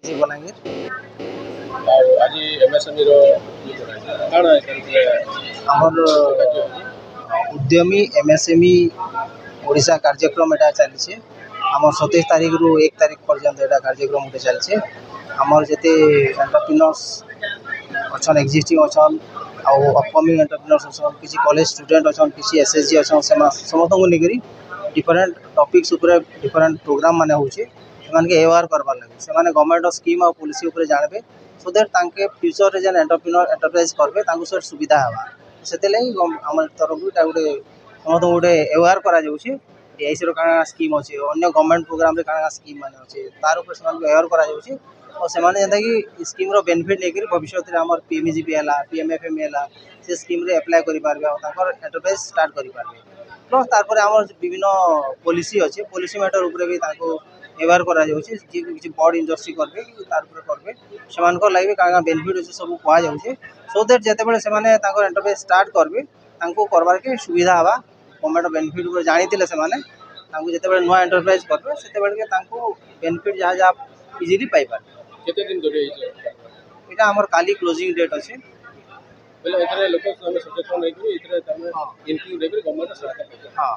जी बलांगीर आज एमएसएमई आमर उद्यमी एमएसएमई ओडिशा कार्यक्रम एटा चली आम 27 तारीख रु 1 तारीख पर्यंत एटा कार्यक्रम गोटे चलছে आमर जेते एंटरप्रेन्योर्स अच्छा एक्जिस्टिंग अच्छा आउ अपकमिंग एंटरप्रेन्योर्स अच्छा किसी कॉलेज स्टूडेंट अच्छा किसी एसएसजी अच्छा समस्त को लेकर डिफरेंट टॉपिक्स ऊपर डिफरेंट प्रोग्राम माने होचे से अवेयर करबार लगे से गवर्नमेंट स्कीम और पॉलिसी ऊपर जानबे सो दैट तांके फ्यूचर रे जेन एंटरप्रेन्योर एंटरप्राइज करबे तांको सर सुविधा हवा से आम तरफ गोटे समस्त गोटे अवेयर करा जाउछि एआईसी का स्कीम अच्छे अन्य गवर्नमेंट प्रोग्राम रे का स्कीम माने अच्छे तार ऊपर से अवेयर करा जाउछि और से जेनता कि स्कीम रो बेनिफिट लेकर भविष्य में आम पीएमजीपी है पीएमएफएमई है से स्कीम रे अप्लाई करेंगे और एंटरप्राइज स्टार्ट करेंगे प्लस तार आम विभिन्न पॉलिसी अच्छे पॉलिसी मैटर उपर भी अवेयर करा जाउछि किसी बड़ इंडस्ट्री करबे तार ऊपर करबे सेमानक लागि का बेनिफिट अच्छे सब कह जाउछि सो दैट जेतेबेले सेमाने तांको एंटरप्राइज स्टार्ट करबे तांको करबार के सुविधा हवा गवर्नमेंट बेनिफिट ऊपर जानिथिले सेमाने तांको जेतेबेले नुआ एंटरप्राइज करबे सेतेबेले के तांको बेनिफिट जहाँ जहाँ इजीली पाई पारबे केते दिन धरि एटा हमर काली क्लोजिंग डेट अच्छे बोले एथरे लोक सचेतन होइकरी एथरे तमे हाँ इंक्लूड हेकरी गवर्नमेंट सहायता करबे हाँ